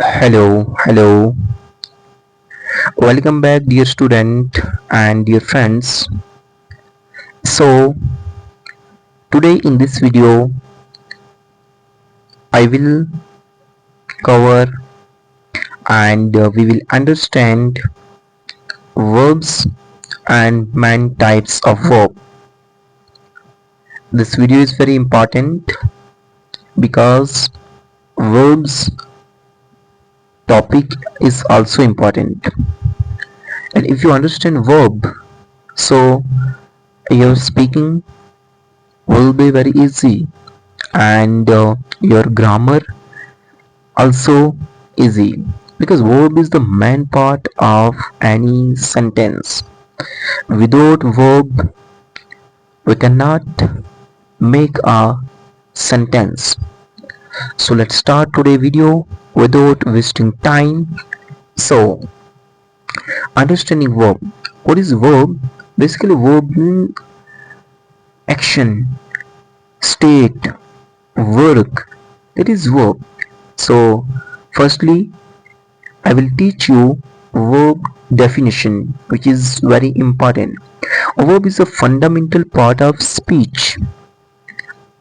Hello. Welcome back, dear student and dear friends. So, today in this video, I will cover and we will understand verbs and main types of verb. This video is very important because verbs topic is also important. And if you understand verb, so your speaking will be very easy and your grammar also easy because verb is the main part of any sentence. Without verb we cannot make a sentence. So let's start today video without wasting time. So understanding verb. What is verb? Basically verb means action, state, work. That is verb. So firstly I will teach you verb definition, which is very important. A verb is a fundamental part of speech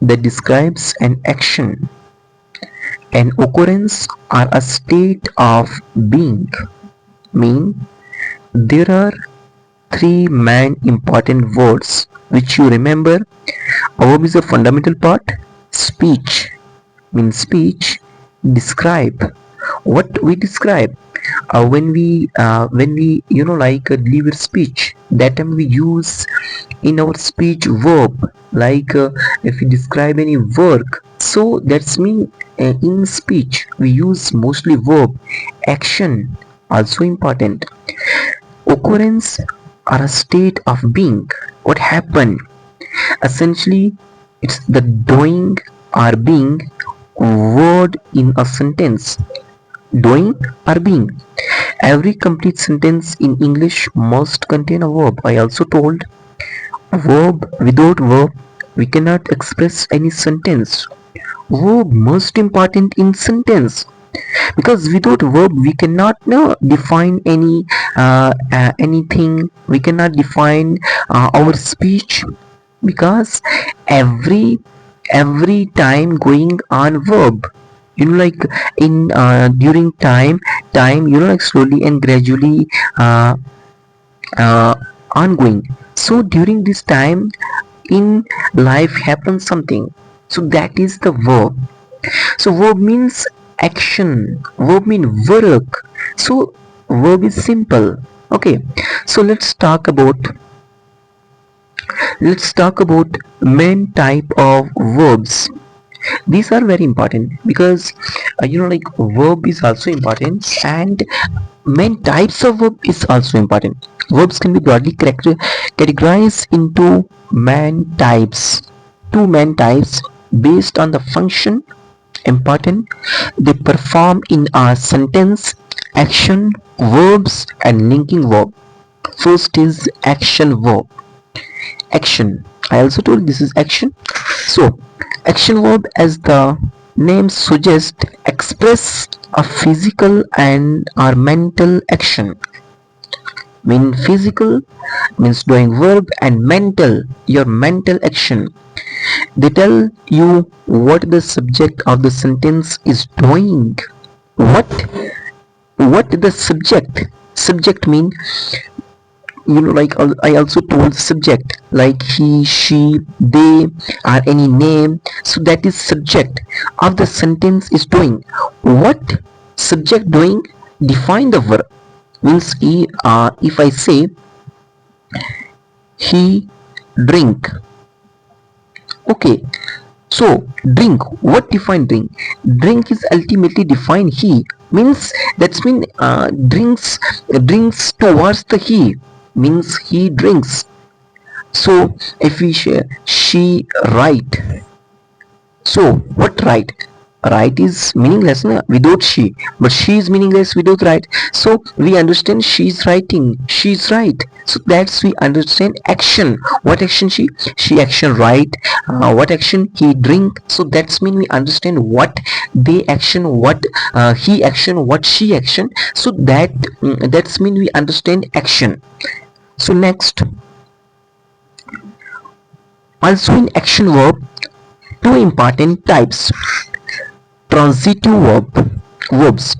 that describes an action, an occurrence, or a state of being. Mean there are three main important words which you remember. A verb is a fundamental part. Speech means speech describe what we describe when we deliver speech, that time we use in our speech verb, if we describe any work, so that's mean in speech we use mostly verb. Action also important. Occurrence or a state of being, what happened. Essentially it's the doing or being word in a sentence. Doing or being. Every complete sentence in English must contain a verb. I also told verb, without verb we cannot express any sentence. Verb most important in sentence because without verb we cannot define anything. We cannot define our speech because every time going on verb, like in during time like slowly and gradually uh, ongoing. So during this time in life happens something, so that is the verb. So verb means action, verb means work. So verb is simple. Okay, so let's talk about main type of verbs. These are very important because verb is also important and main types of verb is also important. Verbs can be broadly categorized into main types, two main types based on the function important they perform in a sentence: action verbs and linking verb. First is action verb. Action, I also told this is action. So action verb, as the name suggests, express a physical and or mental action. Mean physical means doing verb and mental, your mental action. They tell you what the subject of the sentence is doing. What the subject mean, I also told subject like he, she, they, or any name. So that is subject of the sentence is doing. What subject doing? Define the verb. Means if I say he drink. Okay, so drink, what define drink? Drink is ultimately define he, means that's mean drinks towards the he, means he drinks. So if we share she write, so what write? Right is meaningless na, without she, but she is meaningless without right. So we understand she's writing, she's right. So that's we understand action. What action she action right. What action he drink. So that's mean we understand what they action, what he action, what she action. So that's mean we understand action. So next, also in action verb, two important types: transitive verbs.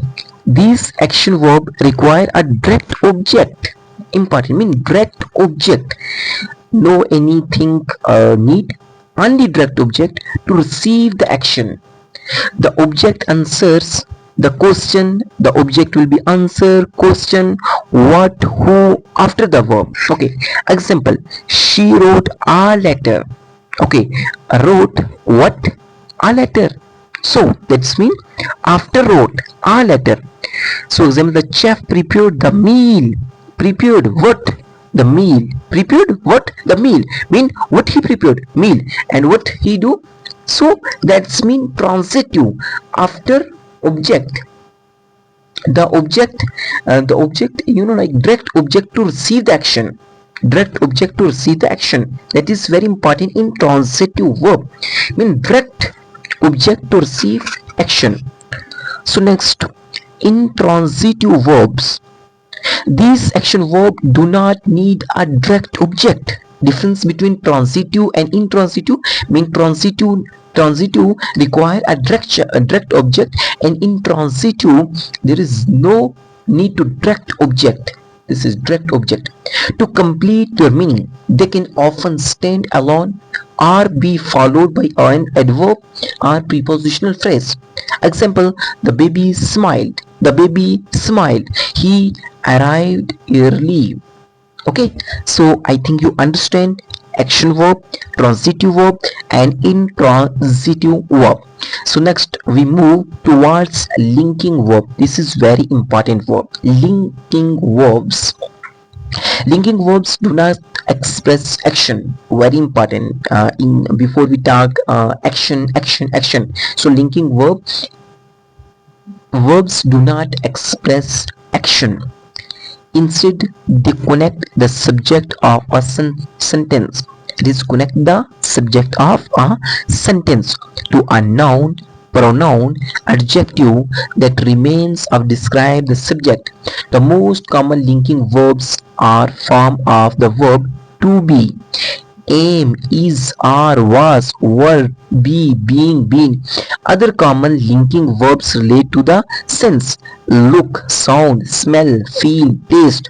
These action verb require a direct object. Important mean direct object. No anything need, only direct object to receive the action. The object answers the question. The object will be answer, question, what, who after the verb. Okay. Example: she wrote a letter. Okay. Wrote what? A letter. So that's mean after wrote a letter. So example: the chef prepared the meal. Prepared what? The meal. Prepared what? The meal. Mean what he prepared? Meal. And what he do? So that's mean transitive after object. The object like direct object to receive the action. Direct object to receive the action. That is very important in transitive verb. Mean direct object to receive action. So next, intransitive verbs. These action verbs do not need a direct object. Difference between transitive and intransitive: mean transitive require a direct object, and intransitive there is no need to direct object. This is direct object. To complete their meaning, they can often stand alone or be followed by an adverb or prepositional phrase. Example: the baby smiled. The baby smiled. He arrived early. Okay, so I think you understand action verb, transitive verb, and intransitive verb. So next we move towards linking verb. This is very important verb. Linking verbs do not express action. Very important. In before we talk action. So linking verbs do not express action. Instead, they connect the subject of a sentence. It is connect the subject of a sentence to a noun, pronoun, adjective that remains of describe the subject. The most common linking verbs are form of the verb to be: aim, is, are, was, were, be, being, been. Other common linking verbs relate to the sense: look, sound, smell, feel, taste,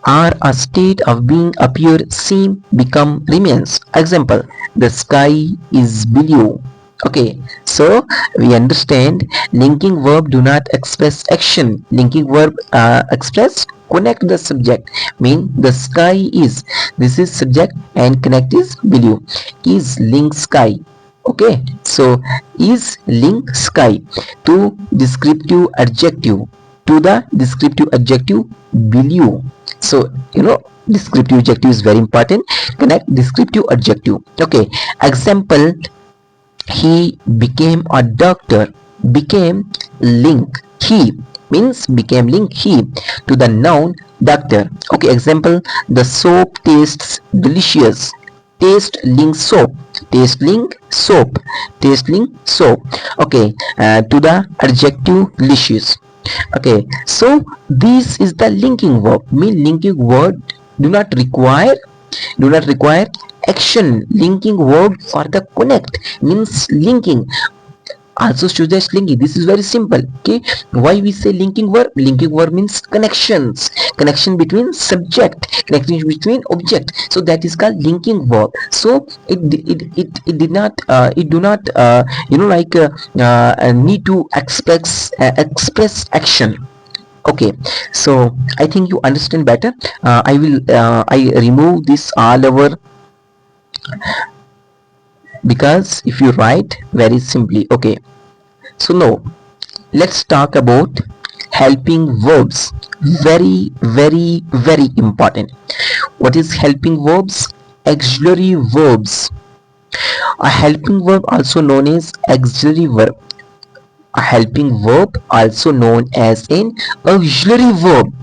are a state of being, appear, seem, become, remains. Example: the sky is blue. Okay, so we understand linking verb do not express action. Linking verb express connect the subject. Mean the sky is, this is subject, and connect is blue. Is link sky. Okay, so is link sky to descriptive adjective, to the descriptive adjective blue. So descriptive adjective is very important. Connect descriptive adjective. Okay, example: he became a doctor. Became link he, means became link he to the noun doctor. Okay, example: the soap tastes delicious. Taste link soap. Taste link soap. Taste link soap. Okay, to the adjective delicious. Okay, so this is the linking verb. Mean linking word do not require action. Linking verb for the connect means linking. Also choose linking. This is very simple. Okay, why we say linking verb? Linking verb means connection between subject, connection between object. So that is called linking verb. So it do not need to express action. Okay, so I think you understand better. I remove this all over, because if you write very simply. Okay, so now let's talk about helping verbs. Very important. What is helping verbs? Auxiliary verbs. A helping verb, also known as auxiliary verb, A helping verb, also known as an auxiliary verb,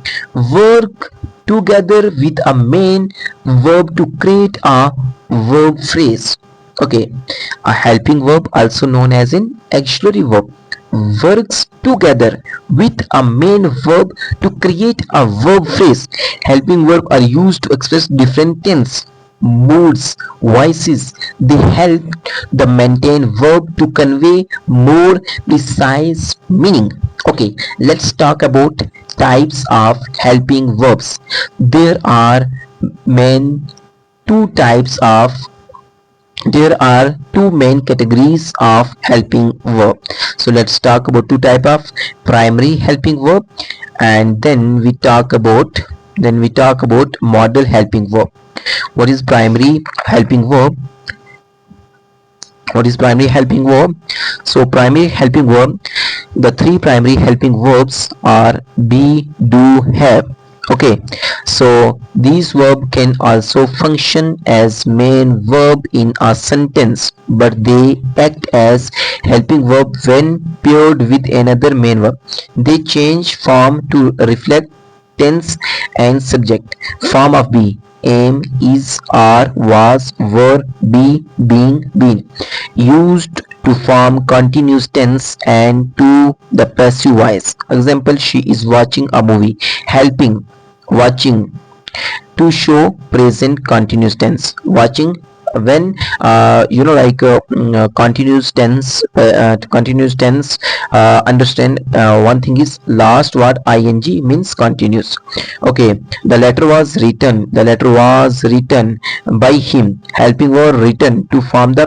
work together with a main verb to create a verb phrase. Okay, a helping verb, also known as an auxiliary verb, works together with a main verb to create a verb phrase. Helping verbs are used to express different tense, moods, voices. They help the maintain verb to convey more precise meaning. Okay, let's talk about types of helping verbs. There are main two types of there are two main categories of helping verb. So let's talk about two type of primary helping verb, and then we talk about model helping verb. What is primary helping verb? What is primary helping verb? So primary helping verb, the three primary helping verbs are be, do, have. Okay, so these verb can also function as main verb in a sentence, but they act as helping verb when paired with another main verb. They change form to reflect tense and subject. Form of be: am, is, are, was, were, be, being, been. Used to form continuous tense and to the passive voice. Example: she is watching a movie. Helping: watching, to show present continuous tense. Watching, when continuous tense, understand one thing is last word ing means continuous. Okay, the letter was written by him. Helping were written to form the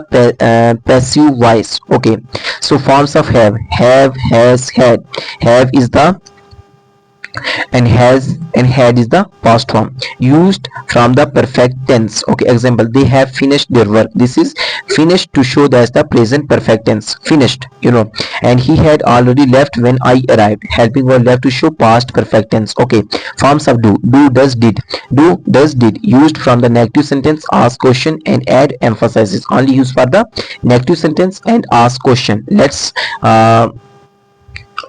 passive voice. Okay, so forms of have, has, had. Have is the and has and had is the past form, used from the perfect tense. Okay, example: they have finished their work. This is finished to show that's the present perfect tense, finished, and he had already left when I arrived. Helping verb left to show past perfect tense. Okay, forms of do, does, did. Do, does, did, used from the negative sentence, ask question and add emphasizes. Only used for the negative sentence and ask question.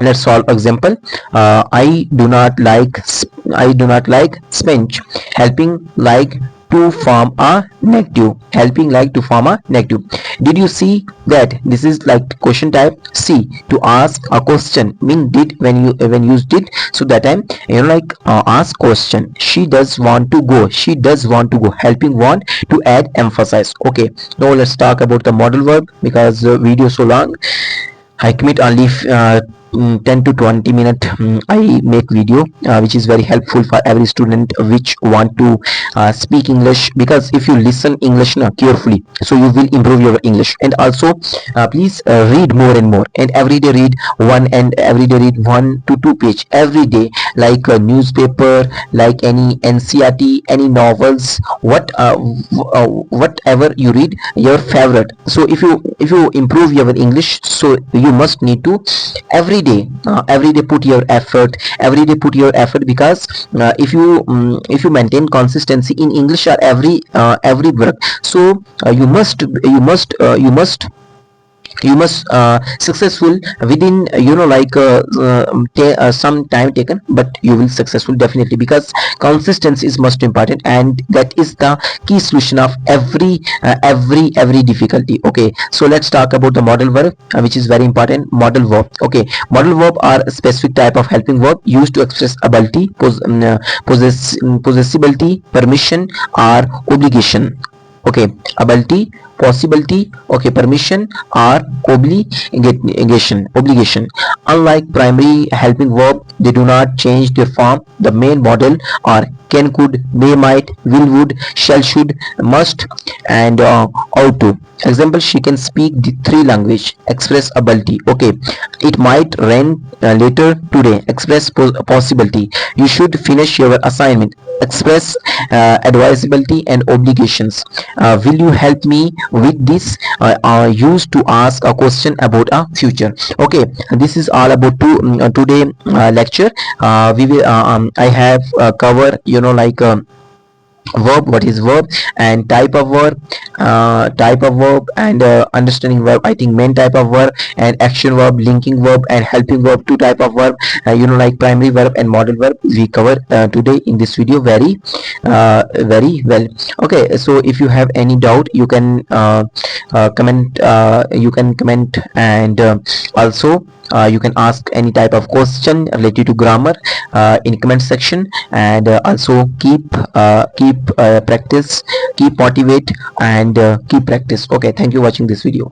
Let's solve example. I do not like spinach. Helping like to form a negative. Helping like to form a negative. Did you see that? This is like question type. See, to ask a question mean did, when used did, so that time ask question. She does want to go. She does want to go. Helping want to add emphasize. Okay, now let's talk about the model verb, because the video so long. I commit only 10 to 20 minute. I make video which is very helpful for every student which want to speak English, because if you listen English now carefully, so you will improve your English. And also please read more and more, and every day read 1 to 2 page every day, like a newspaper, like any NCERT, any novels, whatever you read, your favorite. So if you improve your English, so you must need to every day put your effort, because if you maintain consistency in English or every work, so you must successful within some time taken, but you will successful definitely, because consistency is most important, and that is the key solution of every difficulty. Okay, so let's talk about the model verb, which is very important. Model verb. Okay, model verb are a specific type of helping verb used to express ability, possessibility, permission, or obligation. Okay, ability, possibility, okay, permission, or obligation. Unlike primary helping verb, they do not change their form. The main model are can, could, may, might, will, would, shall, should, must, and ought to. Example: she can speak the 3 language. Express ability. Okay, it might rain later today. Express possibility. You should finish your assignment. Express advisability and obligations. Will you help me with this? Used to ask a question about a future. Okay, this is all about today lecture. We will I have cover verb, what is verb, and type of verb, and understanding verb, I think main type of verb, and action verb, linking verb, and helping verb, two type of verb, like primary verb and modal verb we cover today in this video very well. Okay, so if you have any doubt, you can comment, and also you can ask any type of question related to grammar in comment section, and also keep practice, keep motivate, and keep practice. Okay, thank you for watching this video.